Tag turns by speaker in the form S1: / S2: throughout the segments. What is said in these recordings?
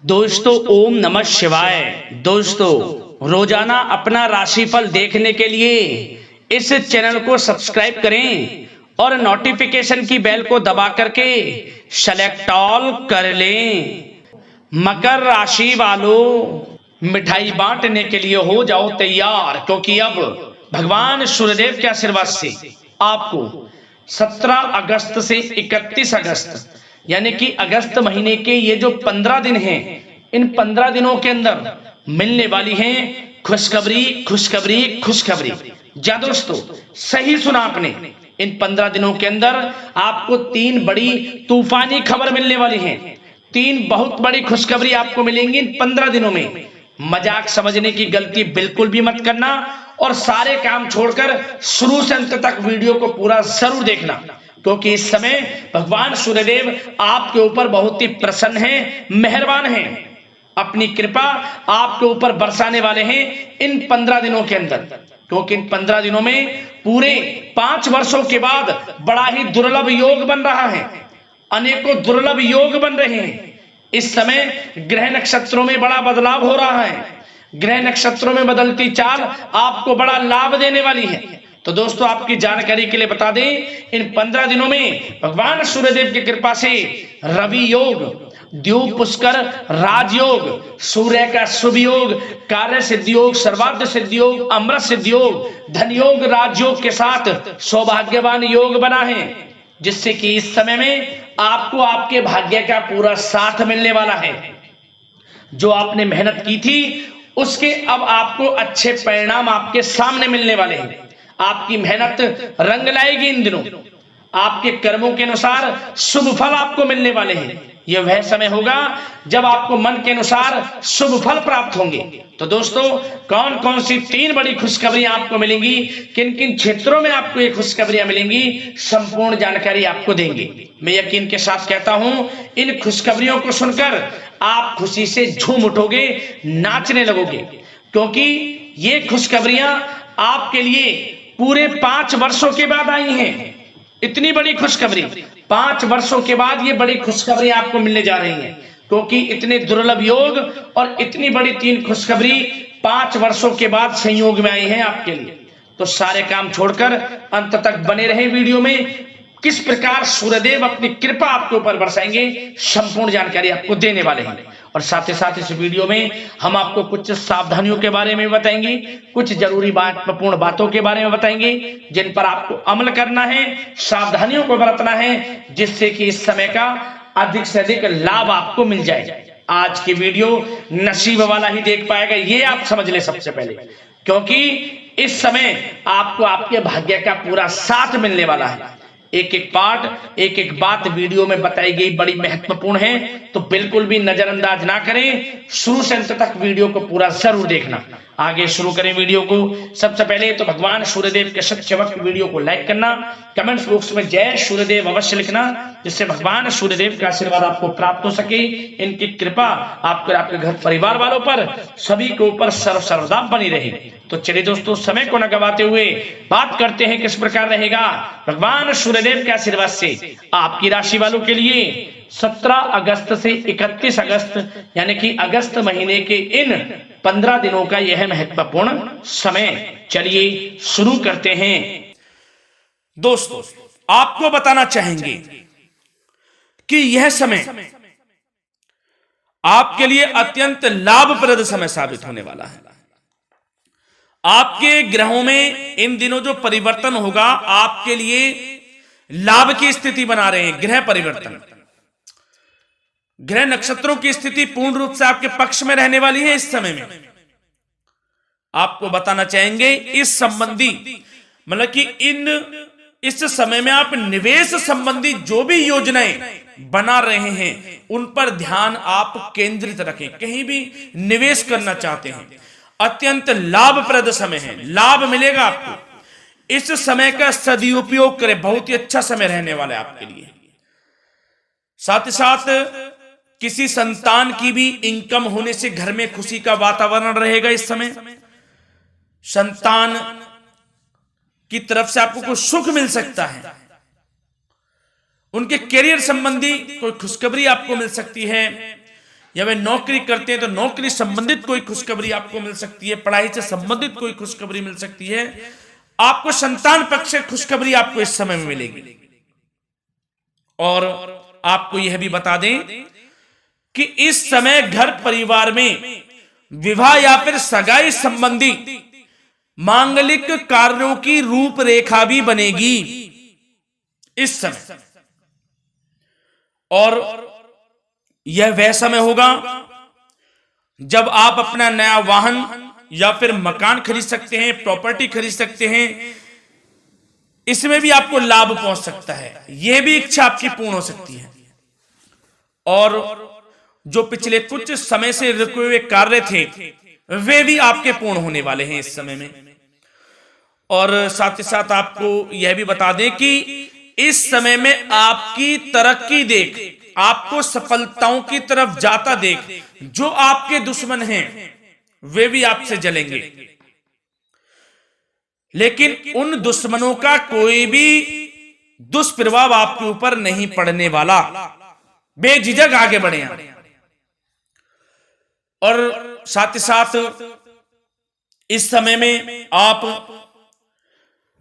S1: दोस्तों ओम नमः शिवाय। दोस्तों रोजाना अपना राशिफल देखने के लिए इस चैनल को सब्सक्राइब करें और नोटिफिकेशन की बेल को दबा करके सेलेक्ट ऑल कर लें। मकर राशि वालों, मिठाई बांटने के लिए हो जाओ तैयार, क्योंकि अब भगवान सूर्यदेव के आशीर्वाद से आपको 17 अगस्त से 31 अगस्त यानी कि अगस्त महीने के ये जो 15 दिन हैं, इन 15 दिनों के अंदर मिलने वाली हैं खुशखबरी खुशखबरी खुशखबरी। जा दोस्तों, सही सुना आपने, इन 15 दिनों के अंदर आपको 3 बड़ी तूफानी खबर मिलने वाली हैं। 3 बहुत बड़ी खुशखबरी आपको मिलेंगी इन 15 दिनों में। मजाक समझने की गलती बिल्कुल भी मत करना और सारे काम छोड़कर शुरू से अंत तक वीडियो को पूरा जरूर देखना, क्योंकि इस समय भगवान सूर्यदेव आपके ऊपर बहुत ही प्रसन्न हैं, मेहरबान हैं। अपनी कृपा आपके ऊपर बरसाने वाले हैं इन 15 दिनों के अंदर, क्योंकि इन 15 दिनों में पूरे 5 वर्षों के बाद बड़ा ही दुर्लभ योग बन रहा है। अनेकों दुर्लभ योग बन रहे हैं। इस समय ग्रह नक्षत्रों में बड़ा बदलाव हो रहा है। ग्रह नक्षत्रों में बदलती चाल आपको बड़ा लाभ देने वाली है। तो दोस्तों, आपकी जानकारी के लिए बता दें, इन 15 दिनों में भगवान सूर्यदेव की कृपा से रवि योग, द्यूप पुष्कर राजयोग, सूर्य का शुभ योग, कार्य सिद्धि योग, सर्वार्थ सिद्धि योग, अमृत सिद्धि योग, धन योग, राजयोग के साथ सौभाग्यवान योग बना है, जिससे कि इस समय में आपको आपके भाग्य का पूरा साथ मिलने वाला है। जो आपने मेहनत की थी उसके अब आपको अच्छे परिणाम आपके सामने मिलने वाले हैं। आपकी मेहनत रंग लाएगी इन दिनों। आपके कर्मों के अनुसार शुभ फल आपको मिलने वाले हैं। यह वह समय होगा जब आपको मन के अनुसार शुभ फल प्राप्त होंगे। तो दोस्तों, कौन कौन सी 3 बड़ी खुशखबरियां आपको मिलेंगी, किन किन क्षेत्रों में आपको ये खुशखबरियां मिलेंगी, संपूर्ण जानकारी आपको देंगे। मैं यकीन के साथ कहता हूं, इन खुशखबरियों को सुनकर आप खुशी से झूम उठोगे, नाचने लगोगे, क्योंकि ये खुशखबरियां आपके लिए पूरे 5 वर्षों के बाद आई हैं। इतनी बड़ी खुशखबरी 5 वर्षों के बाद ये बड़ी खुशखबरी आपको मिलने जा रही है, क्योंकि इतने दुर्लभ योग और इतनी बड़ी 3 खुशखबरी 5 वर्षों के बाद संयोग में आई हैं आपके लिए। तो सारे काम छोड़कर अंत तक बने रहे वीडियो में। किस प्रकार सूर्यदेव अपनी कृपा आपके ऊपर बरसाएंगे, संपूर्ण जानकारी आपको देने वाले हैं। और साथ ही साथ इस वीडियो में हम आपको कुछ सावधानियों के बारे में बताएंगे, कुछ जरूरी महत्वपूर्ण बातों के बारे में बताएंगे, जिन पर आपको अमल करना है, सावधानियों को बरतना है, जिससे कि इस समय का अधिक से अधिक लाभ आपको मिल जाए। आज की वीडियो नसीब वाला ही देख पाएगा, ये आप समझ ले सबसे पहले, क्योंकि इस समय आपको आपके भाग्य का पूरा साथ मिलने वाला है। एक एक पार्ट, एक एक बात वीडियो में बताई गई बड़ी महत्वपूर्ण है, तो बिल्कुल भी नजरअंदाज ना करें। शुरू से अंत तक वीडियो को पूरा जरूर देखना। आगे शुरू करें वीडियो को। सबसे पहले तो भगवान सूर्यदेव के सच्चे वक्त वीडियो को लाइक करना, कमेंट्स बॉक्स में जय सूर्यदेव अवश्य लिखना, जिससे भगवान सूर्यदेव का आशीर्वाद आपको प्राप्त हो सके। इनकी कृपा आपके आपके घर परिवार वालों पर सभी के ऊपर सर्वदा बनी रहे। तो चलिए दोस्तों, समय को न गवाते हुए बात करते हैं किस प्रकार रहेगा भगवान सूर्यदेव के आशीर्वाद से आपकी राशि वालों के लिए 17 अगस्त से 31 अगस्त यानी कि अगस्त महीने के इन 15 दिनों का यह महत्वपूर्ण समय। चलिए शुरू करते हैं। दोस्तों, आपको बताना चाहेंगे कि यह समय आपके लिए अत्यंत लाभप्रद समय साबित होने वाला है। आपके ग्रहों में इन दिनों जो परिवर्तन होगा, आपके लिए लाभ की स्थिति बना रहे हैं। ग्रह परिवर्तन, ग्रह नक्षत्रों की स्थिति पूर्ण रूप से आपके पक्ष में रहने वाली है। इस समय में आपको बताना चाहेंगे इस संबंधी, मतलब कि इस समय में आप निवेश संबंधी जो भी योजनाएं बना रहे हैं, उन पर ध्यान आप केंद्रित रखें। कहीं भी निवेश करना चाहते हैं, अत्यंत लाभप्रद समय है, लाभ मिलेगा आपको। इस समय का सदुपयोग करें, बहुत ही अच्छा समय रहने वाला है आपके लिए। साथ ही साथ किसी संतान की भी इनकम होने से घर में खुशी का वातावरण रहेगा। इस समय संतान की तरफ से आपको कुछ सुख मिल सकता है। उनके करियर संबंधी कोई खुशखबरी आपको मिल सकती है,
S2: या वे नौकरी करते हैं तो नौकरी संबंधित कोई खुशखबरी आपको मिल सकती है, पढ़ाई से संबंधित कोई खुशखबरी मिल सकती है, आपको संतान पक्ष से खुशखबरी आपको इस समय में मिलेगी। और आपको यह भी बता दें कि इस समय घर परिवार में विवाह या फिर सगाई संबंधी मांगलिक कार्यों की रूपरेखा भी बनेगी इस समय। और यह वह समय होगा जब आप अपना नया वाहन या फिर मकान खरीद सकते हैं, प्रॉपर्टी खरीद सकते हैं। इसमें भी आपको लाभ पहुंच सकता है, यह भी इच्छा आपकी पूर्ण हो सकती है। और जो पिछले कुछ समय से रुके हुए कार्य थे वे भी आपके पूर्ण होने वाले हैं इस समय में। और साथ ही साथ आपको यह भी बता दें कि इस समय में आपकी तरक्की देख, आपको सफलताओं की तरफ जाता देख, जो आपके दुश्मन हैं वे भी आपसे जलेंगे, लेकिन उन दुश्मनों का कोई भी दुष्प्रभाव आपके ऊपर नहीं पड़ने वाला। बेझिझक आगे बढ़े आप। और साथ ही साथ इस समय में आप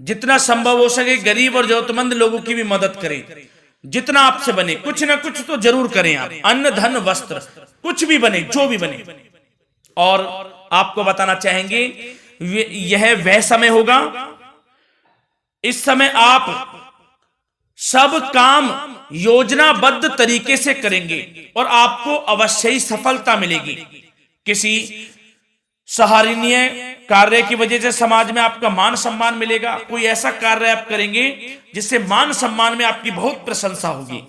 S2: जितना संभव हो सके गरीब और जरूरतमंद लोगों की भी मदद करें, जितना आपसे बने कुछ ना कुछ तो जरूर करें आप, अन्न धन वस्त्र कुछ भी बने, जो भी बने। और आपको बताना चाहेंगे यह वह समय होगा, इस समय आप सब काम योजनाबद्ध तरीके से करेंगे और आपको अवश्य ही सफलता मिलेगी। किसी सराहनीय कार्य की वजह से समाज में आपका मान सम्मान मिलेगा। कोई ऐसा कार्य आप करेंगे जिससे मान सम्मान में आपकी बहुत प्रशंसा होगी।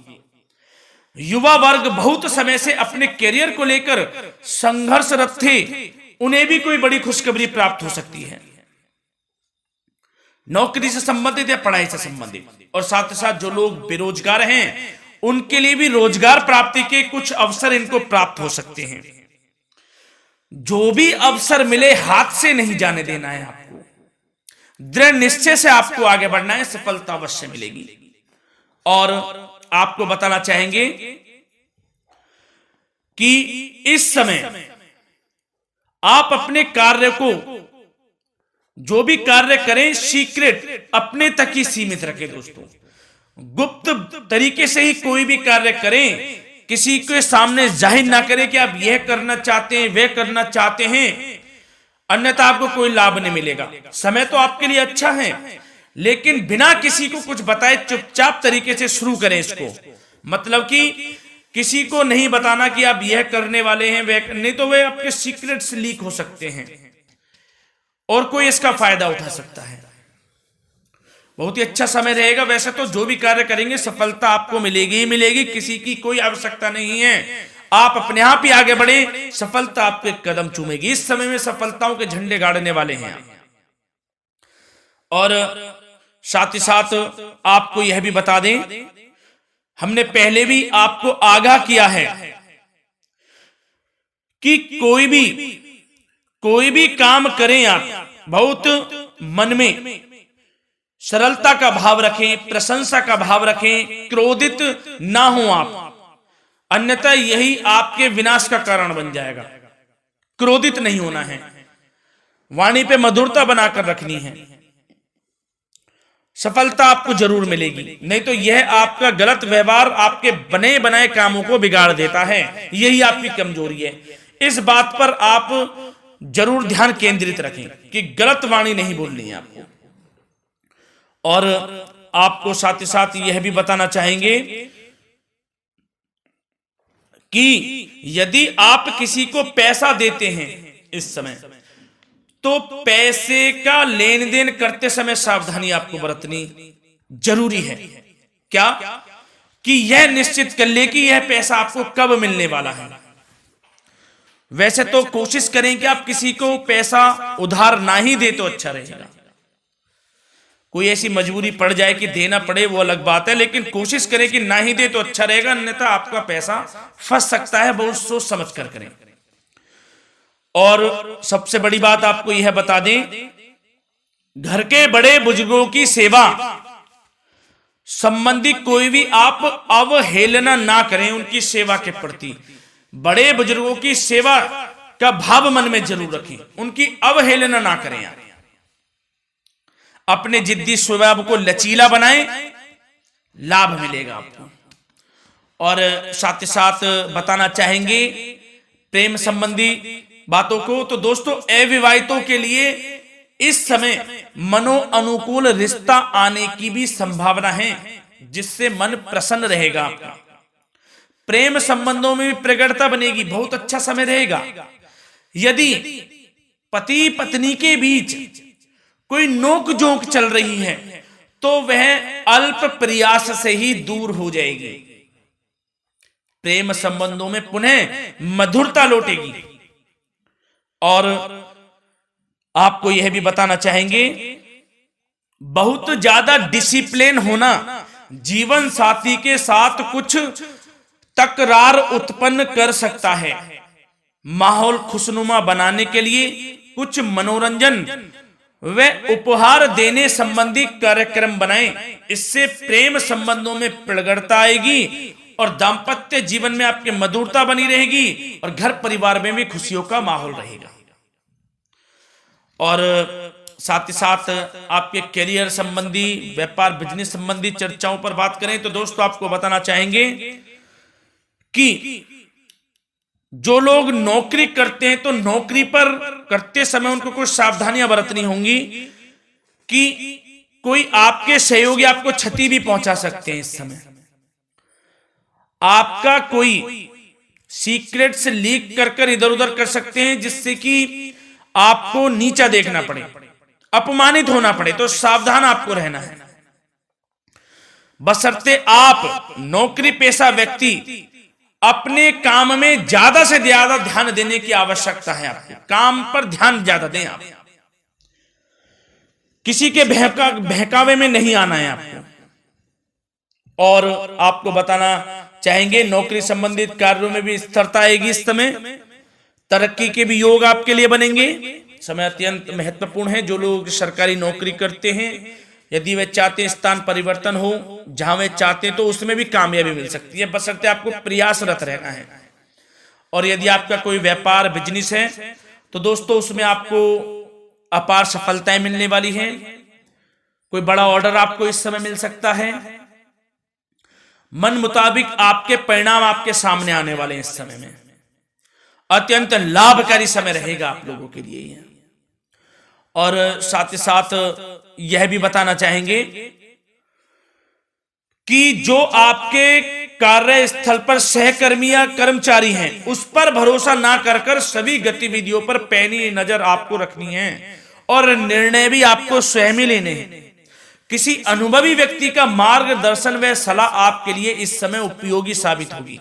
S2: युवा वर्ग बहुत समय से अपने करियर को लेकर संघर्षरत थे, उन्हें भी कोई बड़ी खुशखबरी प्राप्त हो सकती है, नौकरी से संबंधित या पढ़ाई से संबंधित। और साथ ही साथ जो लोग बेरोजगार हैं उनके लिए भी रोजगार प्राप्ति के कुछ अवसर इनको प्राप्त हो सकते हैं। जो भी अवसर मिले हाथ से नहीं जाने देना है आपको, दृढ़ निश्चय से आपको आगे बढ़ना है, सफलता अवश्य मिलेगी। और आपको बताना चाहेंगे कि इस समय आप अपने कार्य को, जो भी कार्य करें, सीक्रेट अपने तक ही सीमित रखें दोस्तों। गुप्त तरीके से ही कोई भी कार्य करें, किसी के सामने जाहिर ना करें कि आप यह करना चाहते हैं, वह करना चाहते हैं, अन्यथा आपको कोई लाभ नहीं मिलेगा। समय तो आपके लिए अच्छा है, लेकिन बिना किसी को कुछ बताए चुपचाप तरीके से शुरू करें इसको। मतलब कि किसी को नहीं बताना कि आप यह करने वाले हैं, वह नहीं, तो वे आपके सीक्रेट्स लीक हो सकते हैं और कोई इसका फायदा उठा सकता है। बहुत ही अच्छा समय रहेगा। वैसे तो जो भी कार्य करेंगे सफलता आपको मिलेगी ही मिलेगी, किसी की कोई आवश्यकता नहीं है, आप अपने आप ही आगे बढ़े, सफलता आपके कदम चूमेगी। इस समय में सफलताओं के झंडे गाड़ने वाले हैं आप। और साथ ही साथ आपको यह भी बता दें, हमने पहले भी आपको आगाह किया है कि कोई भी काम करें आप बहुत मन में सरलता का भाव रखें, प्रशंसा का भाव रखें, क्रोधित ना हो आप, अन्यथा यही आपके विनाश का कारण बन जाएगा। क्रोधित नहीं होना है, वाणी पे मधुरता बनाकर रखनी है, सफलता आपको जरूर मिलेगी। नहीं तो यह आपका गलत व्यवहार आपके बने बनाए कामों को बिगाड़ देता है, यही आपकी कमजोरी है। इस बात पर आप जरूर ध्यान केंद्रित रखें कि गलत वाणी नहीं बोलनी है आपको। और आपको साथ ही साथ यह भी बताना चाहेंगे कि यदि आप किसी को पैसा देते हैं इस समय, तो पैसे का लेन देन करते समय सावधानी आपको बरतनी जरूरी है। क्या कि यह निश्चित कर ले कि यह पैसा आपको कब मिलने वाला है। वैसे तो कोशिश करें कि आप किसी को पैसा उधार ना ही दे तो अच्छा रहेगा। कोई ऐसी मजबूरी पड़ जाए कि देना पड़े वो अलग बात है, लेकिन कोशिश करें कि ना ही दे तो अच्छा रहेगा, अन्यथा आपका पैसा फंस सकता है। बहुत सोच समझ कर करें। और सबसे बड़ी बात आपको यह बता दें, घर के बड़े बुजुर्गों की सेवा संबंधी कोई भी आप अवहेलना ना करें उनकी सेवा के प्रति। बड़े बुजुर्गों की सेवा का भाव मन में जरूर रखें, उनकी अवहेलना ना करें आप। अपने जिद्दी स्वभाव को लचीला बनाएं, लाभ मिलेगा आपको। और साथ ही साथ बताना चाहेंगे प्रेम संबंधी बातों को, तो दोस्तों अविवाहितों के लिए इस समय मनो अनुकूल रिश्ता आने की भी संभावना है, जिससे मन प्रसन्न रहेगा आपका। प्रेम संबंधों में भी प्रगाढ़ता बनेगी, बहुत अच्छा समय रहेगा। यदि पति पत्नी के बीच कोई नोक झोंक चल रही है तो वह अल्प प्रयास से ही दूर हो जाएगी। प्रेम संबंधों में पुनः मधुरता लौटेगी। और आपको यह भी बताना चाहेंगे, बहुत ज्यादा डिसिप्लिन होना जीवन साथी के साथ कुछ तकरार उत्पन्न कर सकता है। माहौल खुशनुमा बनाने के लिए कुछ मनोरंजन व उपहार देने संबंधी कार्यक्रम बनाएं, इससे प्रेम संबंधों में प्रगाढ़ता आएगी और दाम्पत्य जीवन में आपकी मधुरता बनी रहेगी और घर परिवार में भी खुशियों का माहौल रहेगा। और साथ ही साथ आपके करियर संबंधी, व्यापार बिजनेस संबंधी चर्चाओं पर बात करें तो दोस्तों आपको बताना चाहेंगे कि जो लोग नौकरी करते हैं तो नौकरी पर करते समय उनको कुछ सावधानियां बरतनी होंगी कि कोई आपके सहयोगी आपको क्षति भी पहुंचा सकते हैं। इस समय आपका कोई सीक्रेट्स लीक कर इधर उधर कर सकते हैं, जिससे कि आपको नीचा देखना पड़े, अपमानित होना पड़े, तो सावधान आपको रहना है। बशर्ते आप नौकरी पेशा व्यक्ति अपने काम में ज्यादा से ज्यादा ध्यान देने की आवश्यकता है। आपको काम पर ध्यान ज्यादा दें आप, किसी के बहकावे में नहीं आना है आपको। और आपको बताना चाहेंगे नौकरी संबंधित कार्यों में भी स्थिरता आएगी। इस समय तरक्की के भी योग आपके लिए बनेंगे। समय अत्यंत महत्वपूर्ण है। जो लोग सरकारी नौकरी करते हैं, यदि वे चाहते हैं स्थान परिवर्तन हो, जहां वे चाहते हैं तो उसमें भी कामयाबी मिल सकती है, बशर्ते आपको प्रयासरत रहना है। और यदि आपका कोई व्यापार बिजनेस है तो दोस्तों उसमें आपको अपार सफलताएं मिलने वाली हैं। कोई बड़ा ऑर्डर आपको इस समय मिल सकता है। मन मुताबिक आपके परिणाम आपके सामने आने वाले हैं। इस समय में अत्यंत लाभकारी समय रहेगा आप लोगों के लिए। और साथ ही साथ यह भी बताना चाहेंगे कि जो आपके कार्यस्थल पर सहकर्मी या कर्मचारी हैं, उस पर भरोसा ना कर सभी गतिविधियों पर पैनी नजर आपको रखनी है और निर्णय भी आपको स्वयं ही लेने हैं। किसी अनुभवी व्यक्ति का मार्गदर्शन व सलाह आपके लिए इस समय उपयोगी साबित होगी।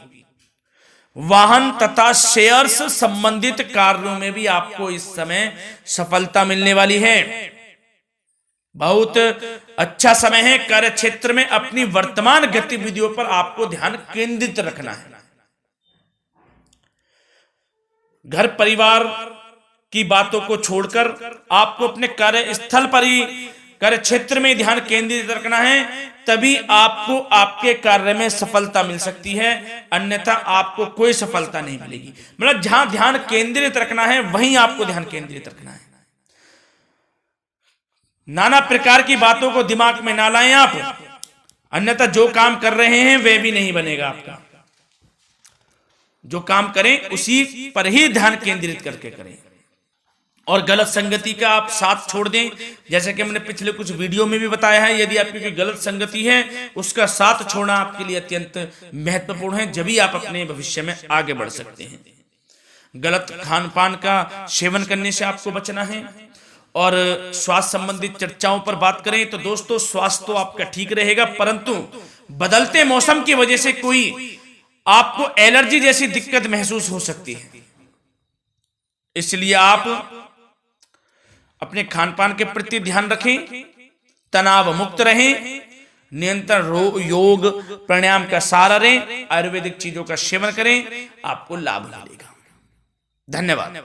S2: वाहन तथा शेयर्स संबंधित कार्यों में भी आपको इस समय सफलता मिलने वाली है। बहुत अच्छा समय है। कार्य क्षेत्र में अपनी वर्तमान गतिविधियों पर आपको ध्यान केंद्रित रखना है। घर परिवार की बातों को छोड़कर आपको अपने कार्यस्थल पर ही, कार्य क्षेत्र में ध्यान केंद्रित रखना है, तभी आपको आपके कार्य में सफलता मिल सकती है, अन्यथा आपको कोई सफलता नहीं मिलेगी। मतलब जहां ध्यान केंद्रित रखना है वहीं आपको ध्यान केंद्रित रखना है। नाना प्रकार की बातों को दिमाग में ना लाएं आप, अन्यथा जो काम कर रहे हैं वह भी नहीं बनेगा आपका। जो काम करें उसी पर ही ध्यान केंद्रित करके करें और गलत संगति का आप साथ छोड़ दें। जैसे कि हमने पिछले कुछ वीडियो में भी बताया है, यदि आपकी कोई गलत संगति है उसका साथ छोड़ना आपके लिए अत्यंत महत्वपूर्ण है, जब ही आप अपने भविष्य में आगे बढ़ सकते हैं। गलत खान पान का सेवन करने से आपको बचना है। और स्वास्थ्य संबंधित चर्चाओं पर बात करें तो दोस्तों स्वास्थ्य तो आपका ठीक रहेगा, परंतु बदलते मौसम की वजह से कोई आपको एलर्जी जैसी दिक्कत महसूस हो सकती है। इसलिए आप अपने खान पान के प्रति ध्यान रखें, तनाव मुक्त रहें, नियंत्रण योग प्राणायाम का सहारा लें, आयुर्वेदिक चीजों का सेवन करें, आपको लाभ मिलेगा। धन्यवाद।